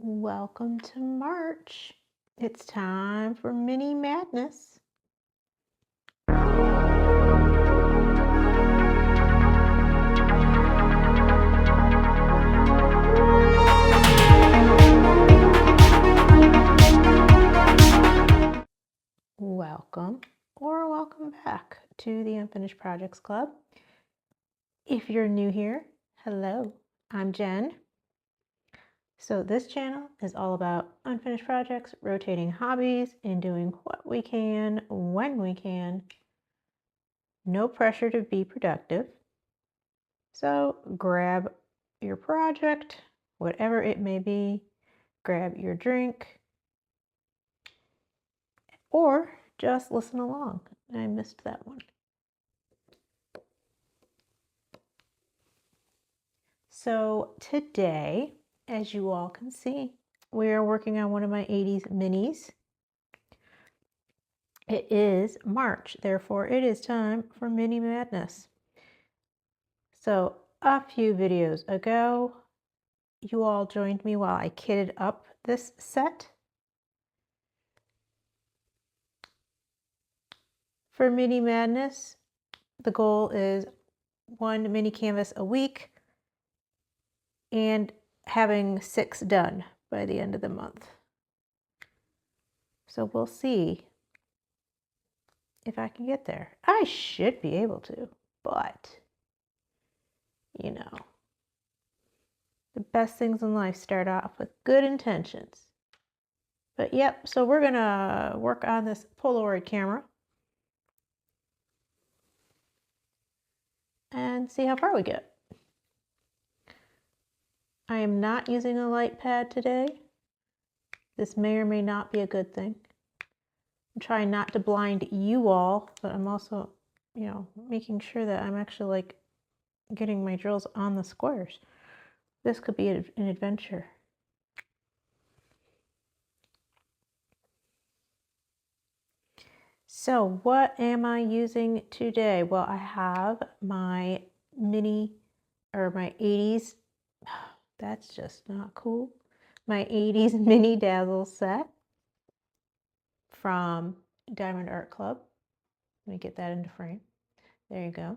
Welcome to March. It's time for mini madness. Welcome or welcome back to the Unfinished Projects Club. If you're new here, hello, I'm Jen. So this channel is all about unfinished projects, rotating hobbies, and doing what we can when we can. No pressure to be productive. So grab your project, whatever it may be, grab your drink, or just listen along. I missed that one. So today, as you all can see, we are working on one of my 80s minis. It is March, therefore it is time for mini madness. So a few videos ago, you all joined me while I kitted up this set. For mini madness, the goal is one mini canvas a week and having 6 done by the end of the month. So we'll see if I can get there. I should be able to, but you know, the best things in life start off with good intentions. But yep, so we're gonna work on this Polaroid camera and see how far we get. I am not using a light pad today. This may or may not be a good thing. I'm trying not to blind you all, but I'm also, making sure that I'm actually like getting my drills on the squares. This could be an adventure. So what am I using today? Well, I have my my 80s, that's just not cool. My 80s mini dazzle set from Diamond Art Club. Let me get that into frame. There you go.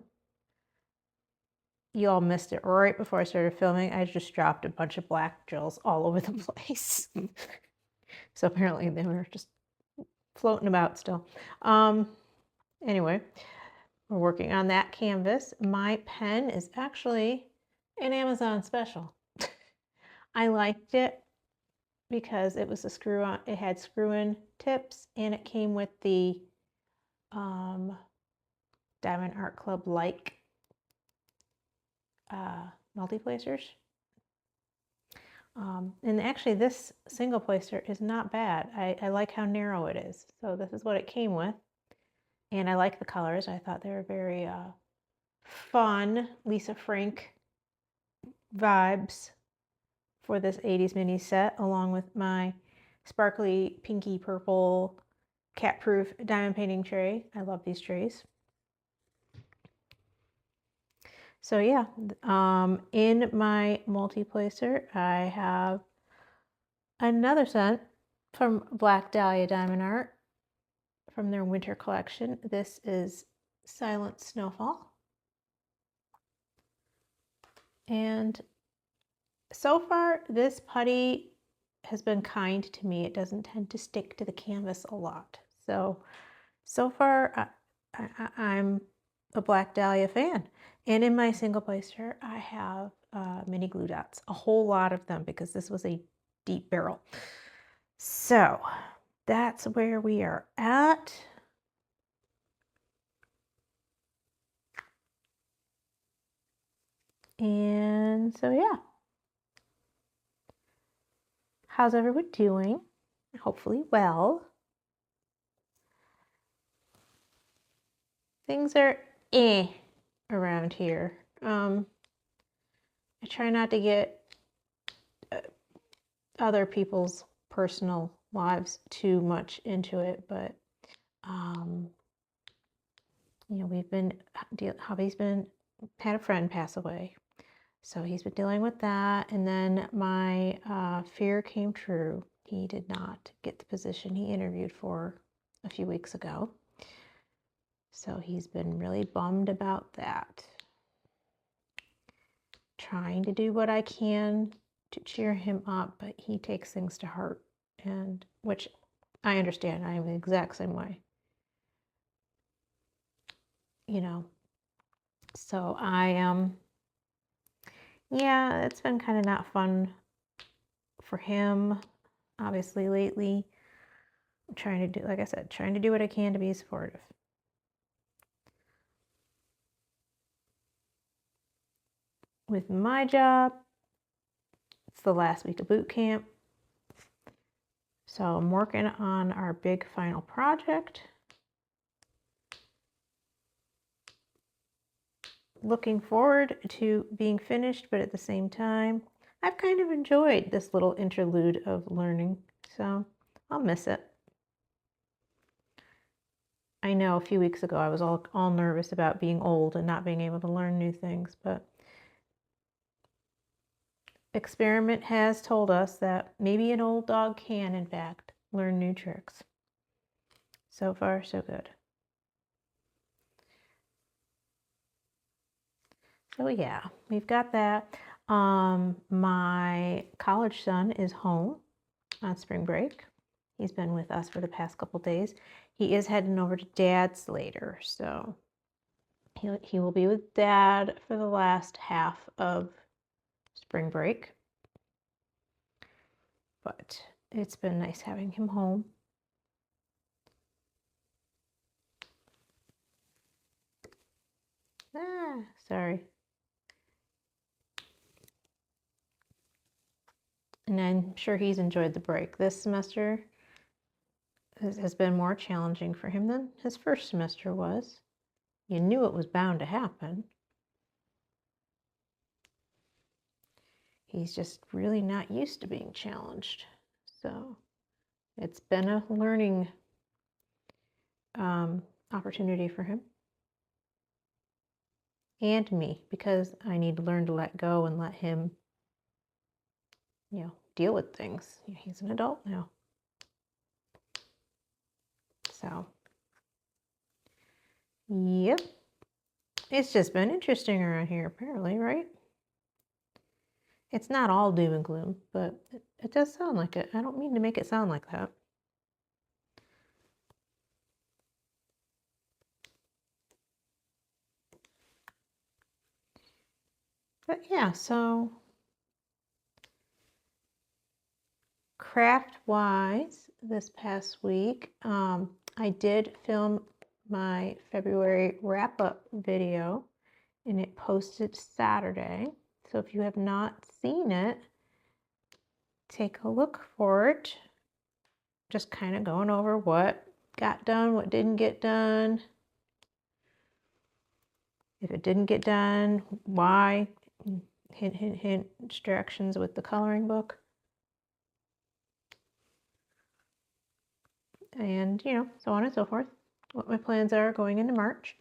You all missed it right before I started filming. I just dropped a bunch of black drills all over the place. So apparently they were just floating about still. Anyway, we're working on that canvas. My pen is actually an Amazon special. I liked it because it was a screw on, it had screw-in tips, and it came with the Diamond Art Club like multi-placers. And actually this single placer is not bad. I like how narrow it is. So this is what it came with. And I like the colors. I thought they were very fun, Lisa Frank vibes for this 80s mini set, along with my sparkly pinky purple cat-proof diamond painting tray. I love these trays. So yeah, in my multi-placer, I have another set from Black Dahlia Diamond Art from their winter collection. This is Silent Snowfall. And so far, this putty has been kind to me. It doesn't tend to stick to the canvas a lot. So far, I'm a Black Dahlia fan. And in my single placer, I have mini glue dots, a whole lot of them, because this was a deep barrel. So that's where we are at. And so yeah. How's everyone doing? Hopefully well. Things are around here. I try not to get other people's personal lives too much into it, but we've been, Hobby's had a friend pass away. So he's been dealing with that. And then my fear came true. He did not get the position he interviewed for a few weeks ago. So he's been really bummed about that. Trying to do what I can to cheer him up, but he takes things to heart, and which I understand. I am the exact same way. So I yeah, it's been kind of not fun for him, obviously, lately. I'm trying to do, like I said, trying to do what I can to be supportive. With my job, it's the last week of boot camp. So I'm working on our big final project. Looking forward to being finished, but at the same time, I've kind of enjoyed this little interlude of learning, so I'll miss it. I know a few weeks ago I was all nervous about being old and not being able to learn new things, but experiment has told us that maybe an old dog can, in fact, learn new tricks. So far, so good. So yeah, we've got that. My college son is home on spring break. He's been with us for the past couple days. He is heading over to Dad's later, so he will be with Dad for the last half of spring break. But it's been nice having him home. Sorry. And I'm sure he's enjoyed the break. This semester has been more challenging for him than his first semester was. You knew it was bound to happen. He's just really not used to being challenged. So it's been a learning opportunity for him and me, because I need to learn to let go and let him, deal with things. He's an adult now. So, yep. It's just been interesting around here, apparently, right? It's not all doom and gloom, but it does sound like it. I don't mean to make it sound like that. But yeah, so craft-wise, this past week, I did film my February wrap-up video, and it posted Saturday. So if you have not seen it, take a look for it. Just kind of going over what got done, what didn't get done. If it didn't get done, why? Hint, hint, hint, instructions with the coloring book. And, so on and so forth. What my plans are going into March.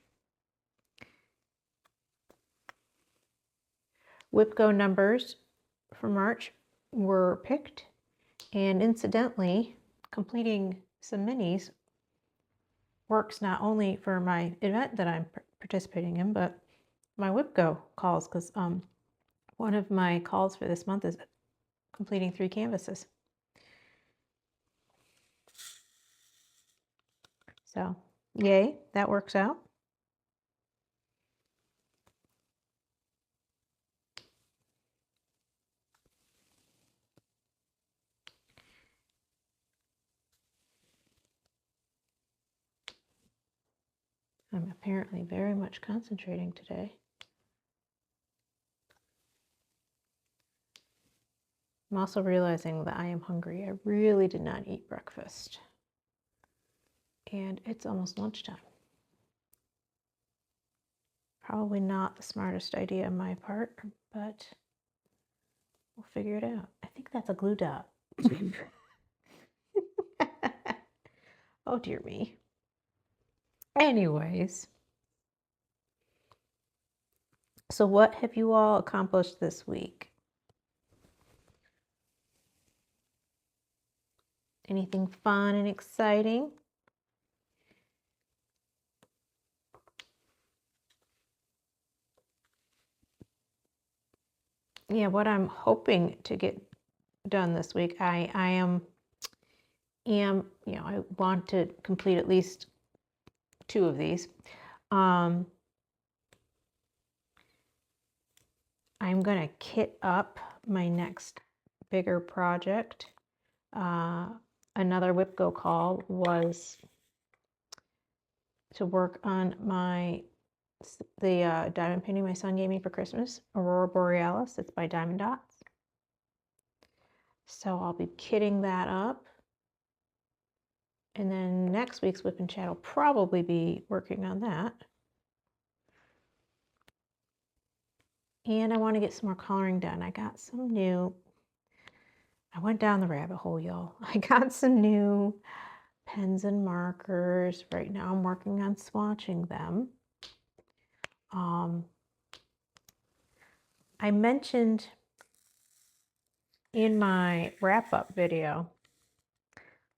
WIPGO numbers for March were picked. And incidentally, completing some minis works not only for my event that I'm participating in, but my WIPGO calls, because one of my calls for this month is completing 3 canvases. So, yay, that works out. I'm apparently very much concentrating today. I'm also realizing that I am hungry. I really did not eat breakfast. And it's almost lunchtime. Probably not the smartest idea on my part, but we'll figure it out. I think that's a glue dot. Oh, dear me. Anyways, So what have you all accomplished this week? Anything fun and exciting? Yeah, what I'm hoping to get done this week, I I want to complete at least 2 of these. I'm gonna kit up my next bigger project. Another WIPGO call was to work on the diamond painting my son gave me for Christmas, Aurora Borealis. It's by Diamond Dots. So I'll be kitting that up. And then next week's Whip and Chat will probably be working on that. And I want to get some more coloring done. I went down the rabbit hole, y'all. I got some new pens and markers. Right now I'm working on swatching them. I mentioned in my wrap-up video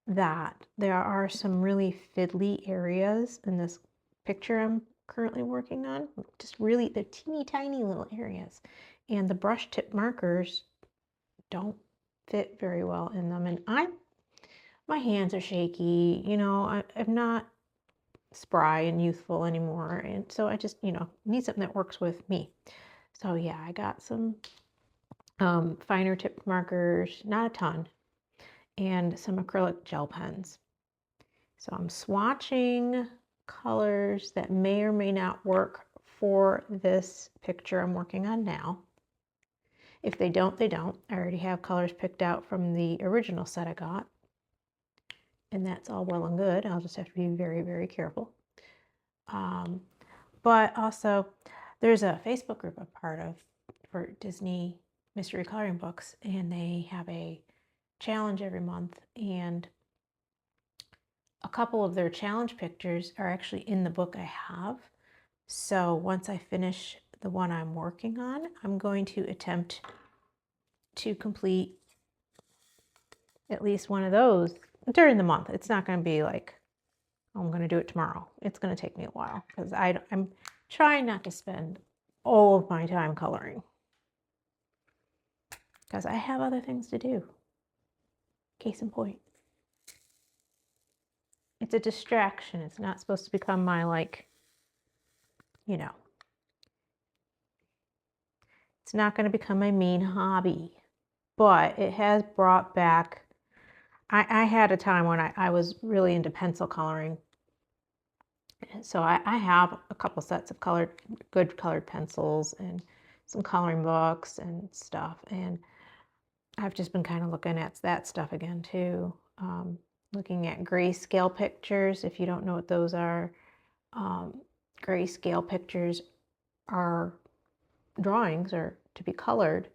that there are some really fiddly areas in this picture I'm currently working on. Just really, they're teeny tiny little areas. And the brush tip markers don't fit very well in them. And my hands are shaky, I'm not spry and youthful anymore. And so I just, need something that works with me. So yeah, I got some finer tip markers, not a ton, and some acrylic gel pens. So I'm swatching colors that may or may not work for this picture I'm working on now. If they don't, they don't. I already have colors picked out from the original set I got. And that's all well and good. I'll just have to be very, very careful. But also, there's a Facebook group I'm part of for Disney mystery coloring books, and they have a challenge every month, and a couple of their challenge pictures are actually in the book I have. So once I finish the one I'm working on, I'm going to attempt to complete at least one of those during the month. It's not going to be like, oh, I'm going to do it tomorrow. It's going to take me a while because I'm trying not to spend all of my time coloring because I have other things to do. Case in point. It's a distraction. It's not supposed to become my, it's not going to become my main hobby, but it has brought back, I had a time when I was really into pencil coloring. So I have a couple sets of good colored pencils and some coloring books and stuff. And I've just been kind of looking at that stuff again too. Looking at grayscale pictures. If you don't know what those are, grayscale pictures are drawings or to be colored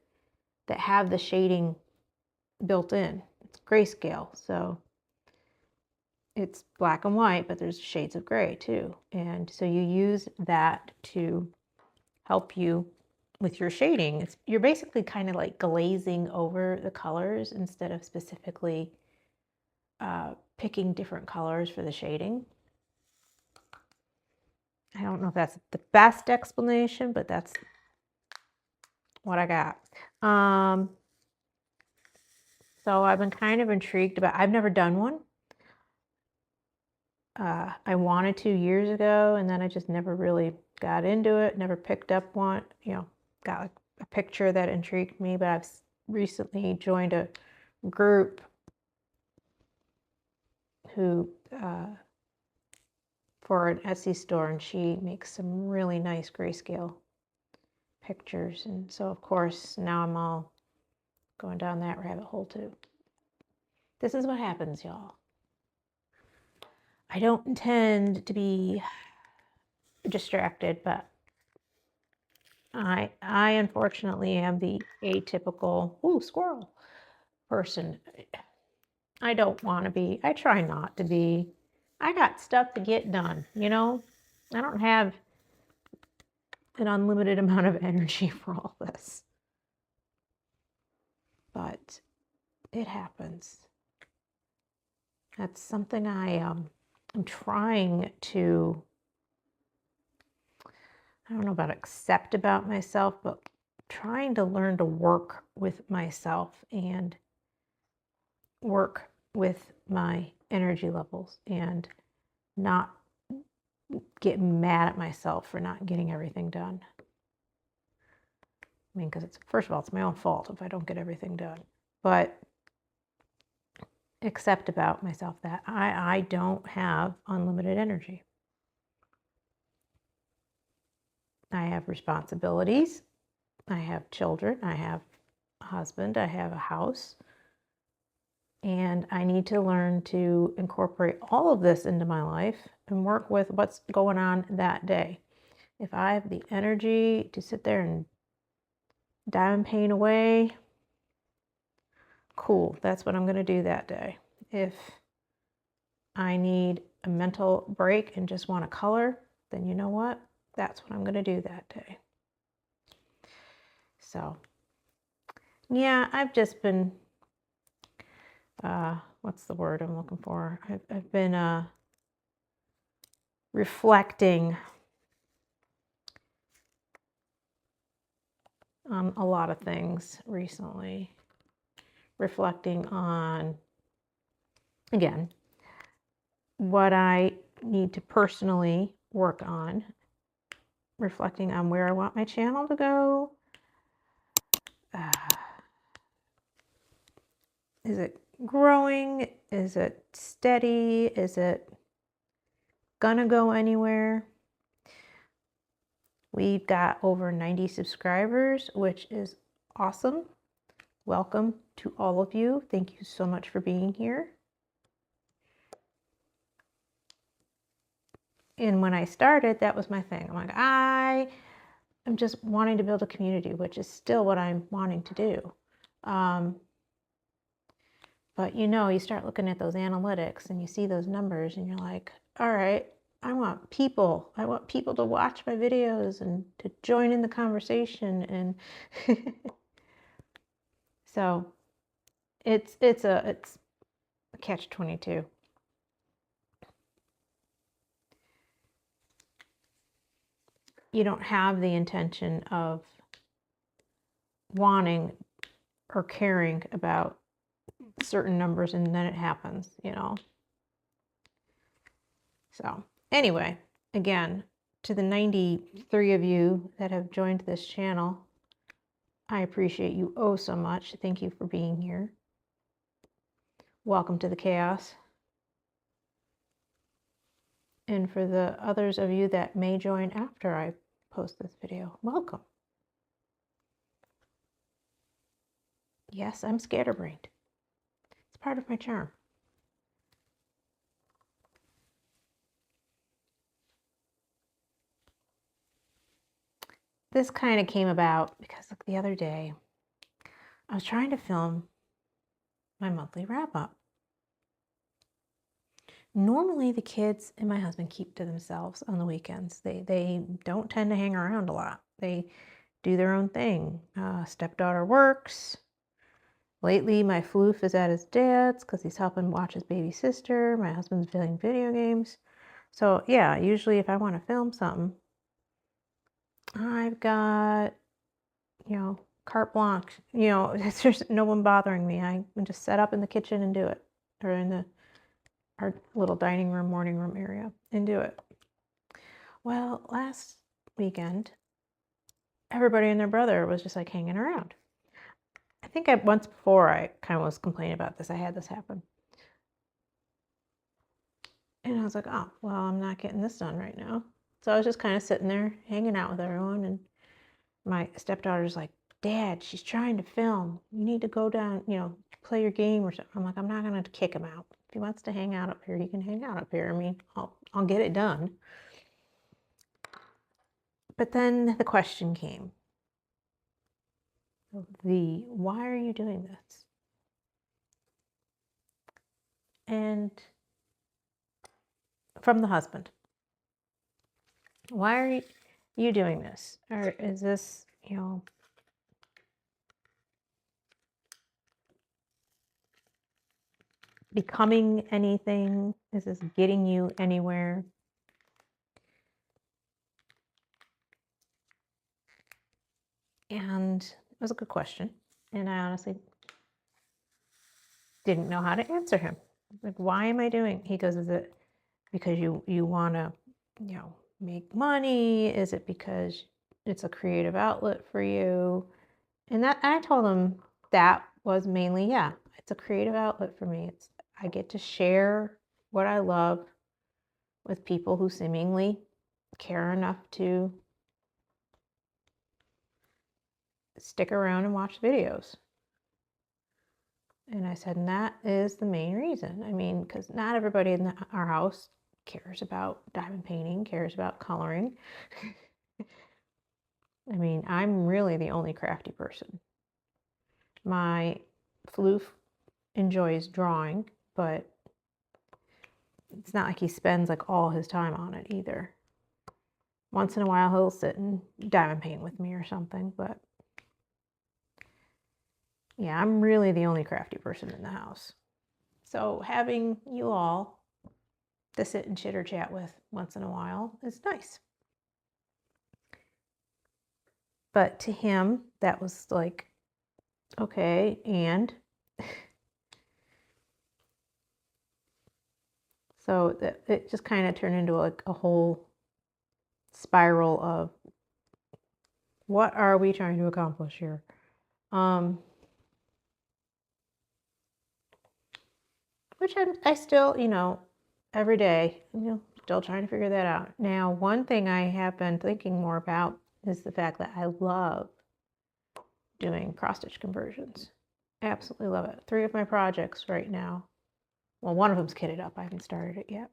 that have the shading built in. It's grayscale, so it's black and white, but there's shades of gray too. And so you use that to help you with your shading. You're basically kind of like glazing over the colors instead of specifically picking different colors for the shading. I don't know if that's the best explanation, but that's what I got. So I've been kind of intrigued about, I've never done one. I wanted to years ago, and then I just never really got into it, never picked up one, got a picture that intrigued me, but I've recently joined a group who, for an Etsy store, and she makes some really nice grayscale pictures. And so, of course, now I'm all going down that rabbit hole too. This is what happens, y'all. I don't intend to be distracted, but I unfortunately am the atypical, squirrel person. I don't want to be. I try not to be. I got stuff to get done, I don't have an unlimited amount of energy for all this. But it happens. That's something I'm trying to, I don't know about accept about myself, but trying to learn to work with myself and work with my energy levels and not get mad at myself for not getting everything done. I mean, because first of all, it's my own fault if I don't get everything done. But accept about myself that I don't have unlimited energy. I have responsibilities. I have children. I have a husband. I have a house. And I need to learn to incorporate all of this into my life and work with what's going on that day. If I have the energy to sit there and diamond paint away, cool, that's what I'm going to do that day. If I need a mental break and just want to color, then you know what? That's what I'm going to do that day. So, yeah, I've just been, what's the word I'm looking for? I've been reflecting on a lot of things recently. Reflecting on, again, what I need to personally work on. Reflecting on where I want my channel to go. Is it growing? Is it steady? Is it gonna go anywhere? We've got over 90 subscribers, which is awesome. Welcome to all of you. Thank you so much for being here. And when I started, that was my thing. I'm like, I'm just wanting to build a community, which is still what I'm wanting to do. But you start looking at those analytics and you see those numbers and you're like, all right, I want people to watch my videos and to join in the conversation. And so it's a catch-22. You don't have the intention of wanting or caring about certain numbers and then it happens, So anyway, again, to the 93 of you that have joined this channel, I appreciate you oh so much. Thank you for being here. Welcome to the chaos. And for the others of you that may join after I post this video, welcome. Yes, I'm scatterbrained. It's part of my charm. This kind of came about because the other day I was trying to film my monthly wrap-up. Normally the kids and my husband keep to themselves on the weekends. They don't tend to hang around a lot. They do their own thing. Stepdaughter works. Lately my floof is at his dad's because he's helping watch his baby sister. My husband's playing video games. So yeah, usually if I want to film something, I've got, carte blanche. It's just no one bothering me. I can just set up in the kitchen and do it, or in our little dining room, morning room area, and do it. Well, last weekend, everybody and their brother was just like hanging around. I think once before I kind of was complaining about this. I had this happen. And I was like, oh, well, I'm not getting this done right now. So I was just kind of sitting there hanging out with everyone. And my stepdaughter's like, Dad, she's trying to film. You need to go down, play your game or something. I'm like, I'm not going to kick him out. If he wants to hang out up here, he can hang out up here. I mean, I'll get it done. But then the question came. Why are you doing this? And from the husband. Why are you, you doing this? Or is this, becoming anything? Is this getting you anywhere? And it was a good question. And I honestly didn't know how to answer him. Like, why am I doing? He goes, is it because you want to, make money? Is it because it's a creative outlet for you? And I told him that was mainly, yeah, it's a creative outlet for me. I get to share what I love with people who seemingly care enough to stick around and watch videos. And I said, and that is the main reason. I mean, because not everybody in our house cares about diamond painting, cares about coloring. I mean, I'm really the only crafty person. My floof enjoys drawing, but it's not like he spends like all his time on it either. Once in a while he'll sit and diamond paint with me or something, but yeah, I'm really the only crafty person in the house. So having you all to sit and chitter chat with once in a while is nice. But to him, that was like, okay, and so it just kind of turned into like a whole spiral of what are we trying to accomplish here? Which I still, every day, still trying to figure that out. Now, one thing I have been thinking more about is the fact that I love doing cross-stitch conversions. Absolutely love it. 3 of my projects right now, well, one of them's kitted up, I haven't started it yet,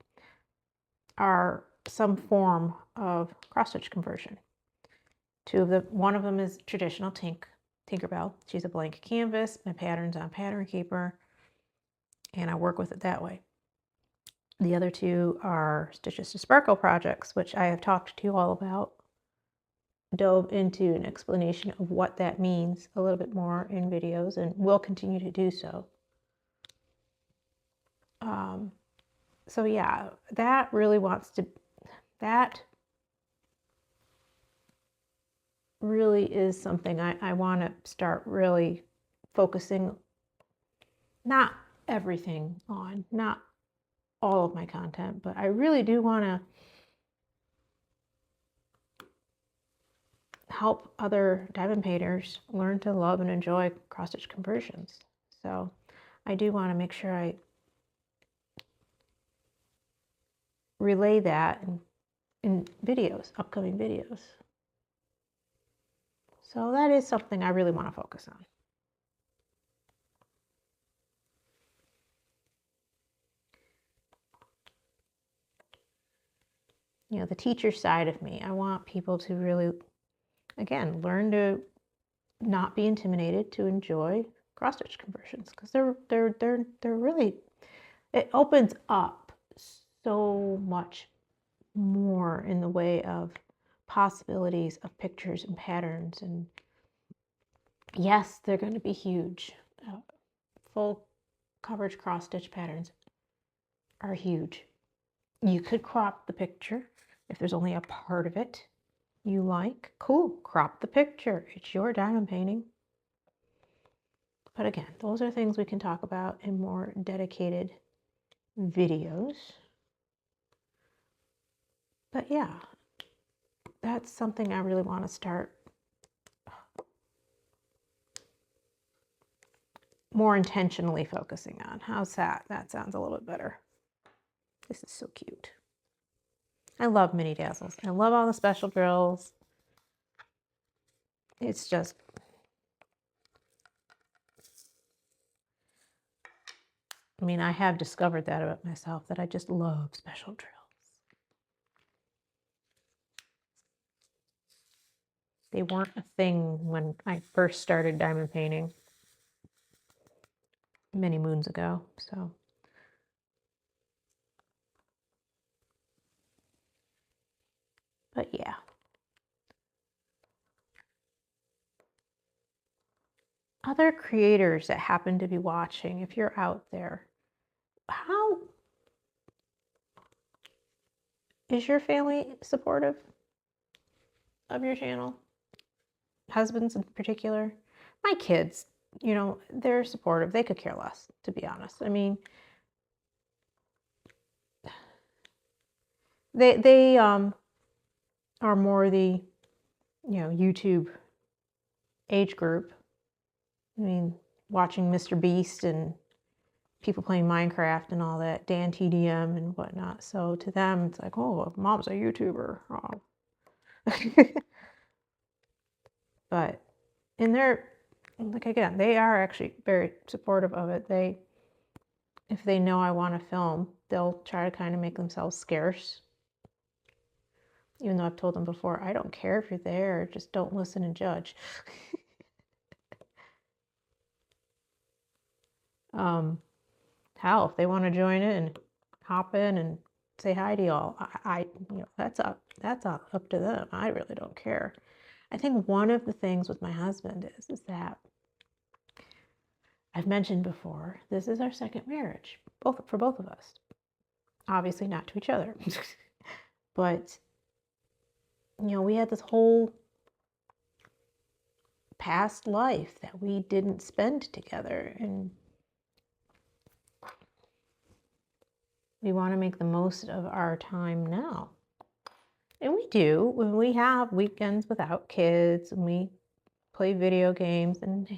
are some form of cross-stitch conversion. One of them is traditional Tinkerbell. She's a blank canvas, my pattern's on Pattern Keeper, and I work with it that way. The other 2 are Stitches to Sparkle projects, which I have talked to you all about, dove into an explanation of what that means a little bit more in videos, and will continue to do so. So yeah, that really is something I want to start really focusing, not everything on, not all of my content, but I really do want to help other diamond painters learn to love and enjoy cross-stitch conversions. So I do want to make sure I relay that in videos, upcoming videos. So that is something I really want to focus on. The teacher side of me, I want people to really, again, learn to not be intimidated, to enjoy cross-stitch conversions, because they're really, it opens up so much more in the way of possibilities of pictures and patterns. And yes, they're going to be huge. Full coverage cross-stitch patterns are huge. You could crop the picture if there's only a part of it you like. Cool, crop the picture. It's your diamond painting. But again, those are things we can talk about in more dedicated videos. But yeah, that's something I really want to start more intentionally focusing on. How's that? That sounds a little bit better. This is so cute. I love mini dazzles. I love all the special drills. It's just, I mean, I have discovered that about myself, that I just love special drills. They weren't a thing when I first started diamond painting many moons ago, so. But yeah, other creators that happen to be watching, if you're out there, how is your family supportive of your channel? Husbands in particular? My kids, they're supportive. They could care less, to be honest. I mean, they are more the, YouTube age group. I mean, watching Mr. Beast and people playing Minecraft and all that, Dan TDM and whatnot. So to them, it's like, oh, mom's a YouTuber. Oh. But in their, like, again, they are actually very supportive of it. If they know I want to film, they'll try to kind of make themselves scarce. Even though I've told them before, I don't care if you're there, just don't listen and judge. Hell, if they want to join in and hop in and say hi to y'all, that's up to them. I really don't care. I think one of the things with my husband is that I've mentioned before, this is our second marriage, for both of us. Obviously not to each other. But we had this whole past life that we didn't spend together, and we want to make the most of our time now. And we do when we have weekends without kids and we play video games and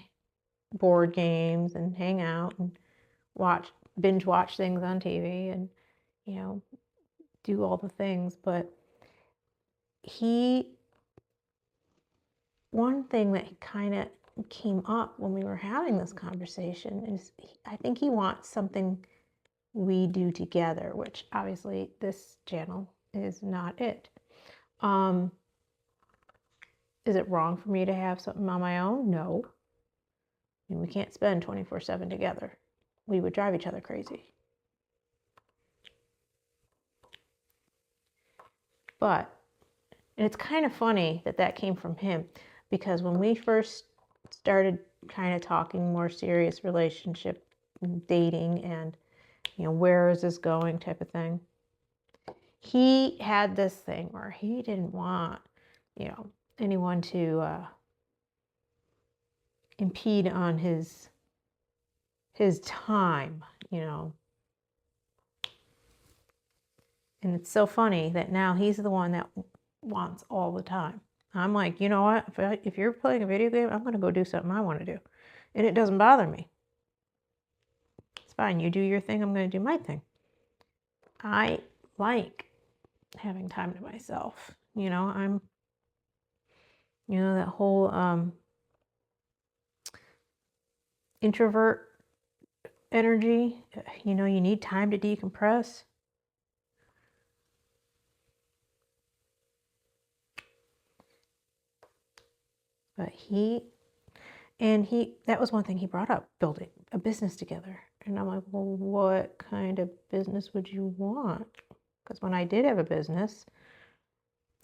board games and hang out and binge watch things on TV and, do all the things. But one thing that kind of came up when we were having this conversation is I think he wants something we do together, which obviously this channel is not it. Is it wrong for me to have something on my own? No. I mean, we can't spend 24/7 together. We would drive each other crazy. But, and it's kind of funny that came from him, because when we first started kind of talking more serious relationship, dating, and, where is this going type of thing, he had this thing where he didn't want, anyone to impede on his time, And it's so funny that now he's the one that wants all the time. I'm like, you know what? If you're playing a video game, I'm going to go do something I want to do. And it doesn't bother me. It's fine. You do your thing. I'm going to do my thing. I like having time to myself. I'm, that whole introvert energy. You need time to decompress. But that was one thing he brought up, building a business together. And I'm like, well, what kind of business would you want? Because when I did have a business,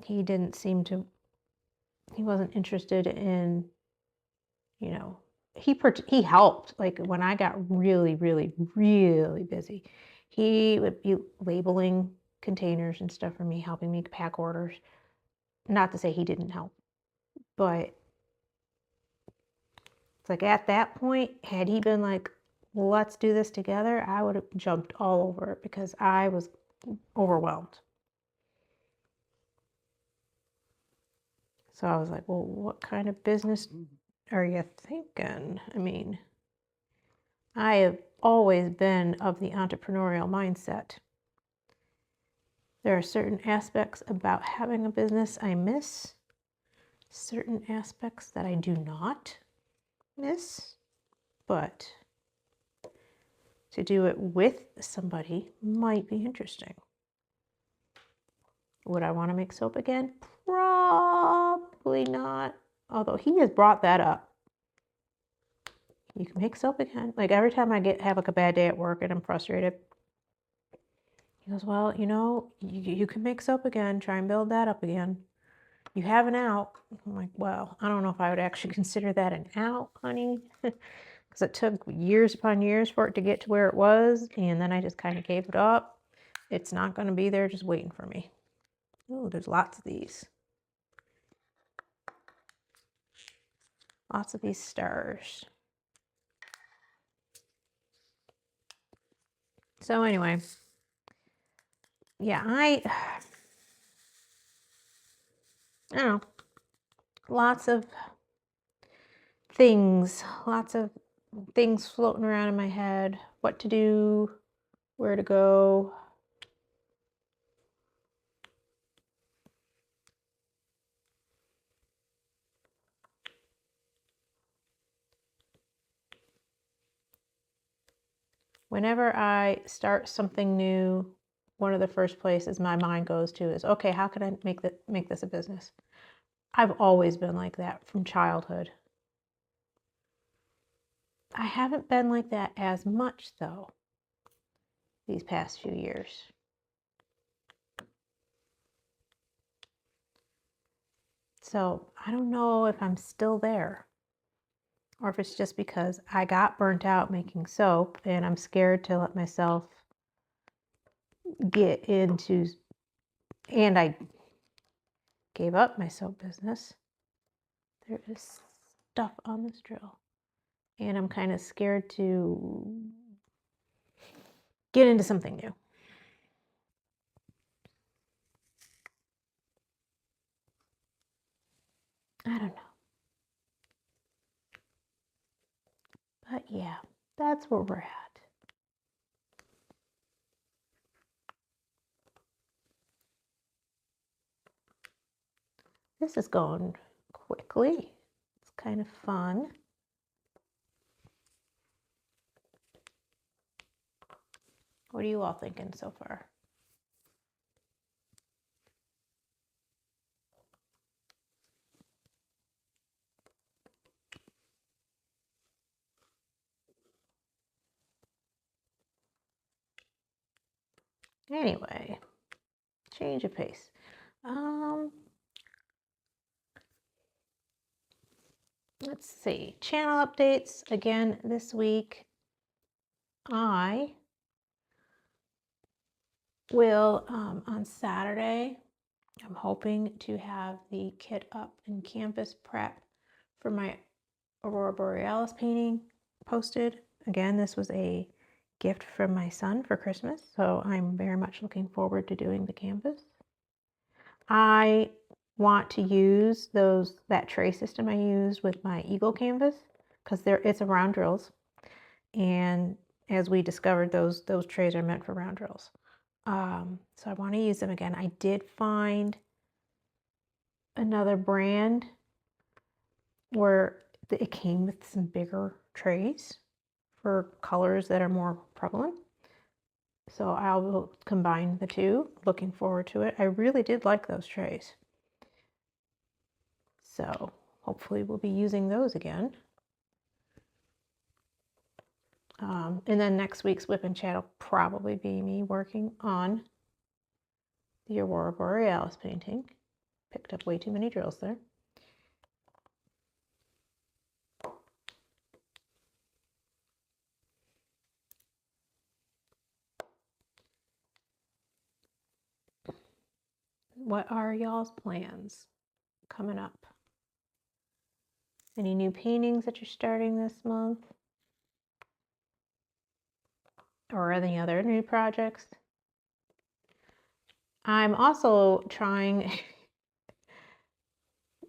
he wasn't interested in, he helped. Like when I got really, really, really busy, he would be labeling containers and stuff for me, helping me pack orders. Not to say he didn't help, but it's like at that point, had he been like, let's do this together, I would have jumped all over it because I was overwhelmed. So I was like, well, what kind of business are you thinking? I mean, I have always been of the entrepreneurial mindset. There are certain aspects about having a business I miss, certain aspects that I do not miss, but to do it with somebody might be interesting. Would I want to make soap again? Probably not. Although he has brought that up. You can make soap again. Like every time I have like a bad day at work and I'm frustrated, he goes, well, you can make soap again. Try and build that up again. you have an out. I'm like, well, I don't know if I would actually consider that an out, honey, because it took years upon years for it to get to where it was, and then I just kind of gave it up. It's not going to be there just waiting for me. Oh, there's lots of these. Lots of these stars. So anyway, yeah, I don't know. Lots of things floating around in my head. What to do, where to go. Whenever I start something new, one of the first places my mind goes to is, okay, how can I make this a business? I've always been like that from childhood. I haven't been like that as much, though, these past few years. So I don't know if I'm still there, or if it's just because I got burnt out making soap and I'm scared to let myself get into, and I gave up my soap business. There is stuff on this drill, and I'm kind of scared to get into something new. I don't know. But yeah, that's where we're at. This is going quickly. It's kind of fun. What are you all thinking so far? Anyway, change of pace. Let's see. Channel updates again this week. I will, on Saturday, I'm hoping to have the kit up in Canvas prep for my Aurora Borealis painting posted. Again, this was a gift from my son for Christmas, so I'm very much looking forward to doing the canvas. I want to use that tray system I used with my Eagle canvas, because it's a round drills, and as we discovered, those trays are meant for round drills. So I want to use them again. I did find another brand where it came with some bigger trays for colors that are more prevalent. So I'll combine the two. Looking forward to it. I really did like those trays. So hopefully we'll be using those again. And then next week's Whip and Chat will probably be me working on the Aurora Borealis painting. Picked up way too many drills there. What are y'all's plans coming up? Any new paintings that you're starting this month? Or any other new projects? I'm also trying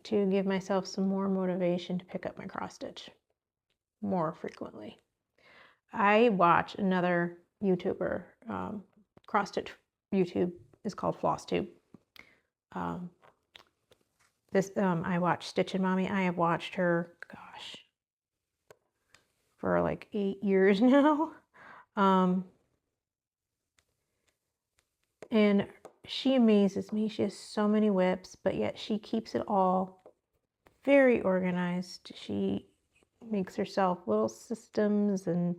to give myself some more motivation to pick up my cross stitch more frequently. I watch another YouTuber, cross stitch YouTube is called FlossTube. I watch Stitchin' Mommy. I have watched her, gosh, for like 8 years now. And she amazes me. She has so many whips, but yet she keeps it all very organized. She makes herself little systems and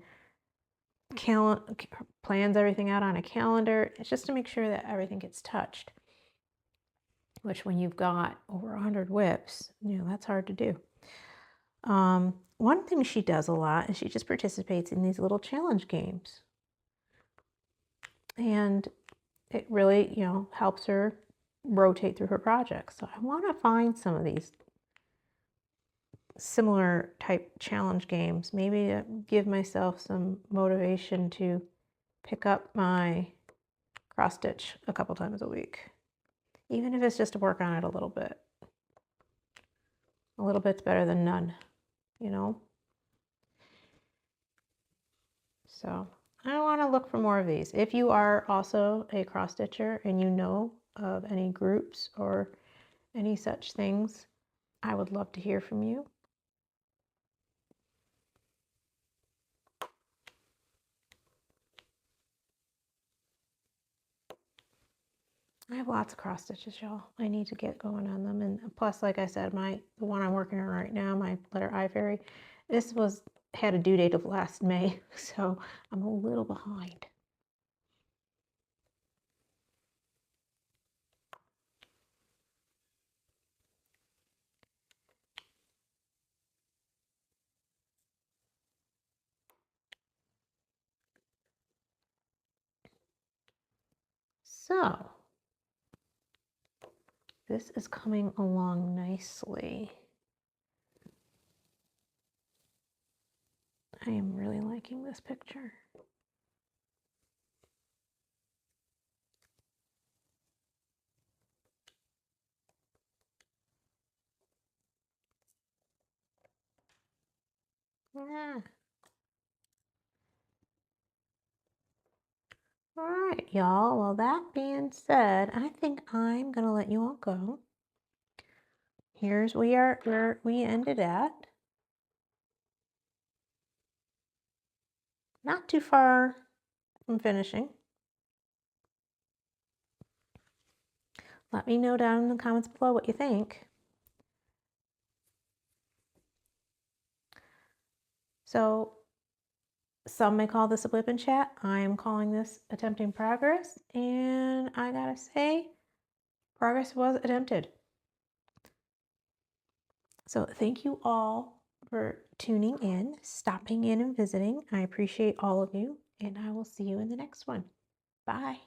plans everything out on a calendar. It's just to make sure that everything gets touched. which when you've got over 100 whips, that's hard to do. One thing she does a lot is she just participates in these little challenge games. And it really, helps her rotate through her projects. So I want to find some of these similar type challenge games, maybe to give myself some motivation to pick up my cross stitch a couple times a week, even if it's just to work on it a little bit. A little bit's better than none, So I want to look for more of these. If you are also a cross stitcher and you know of any groups or any such things, I would love to hear from you. I have lots of cross stitches, y'all. I need to get going on them. And plus, like I said, the one I'm working on right now, my letter I fairy, this had a due date of last May, so I'm a little behind. So this is coming along nicely. I am really liking this picture. Yeah. All right, y'all. Well, that being said, I think I'm going to let you all go. Here's where we ended at. Not too far from finishing. Let me know down in the comments below what you think. So some may call this a blip and chat. I am calling this attempting progress. And I gotta say, progress was attempted. So thank you all for tuning in, stopping in and visiting. I appreciate all of you, and I will see you in the next one. Bye.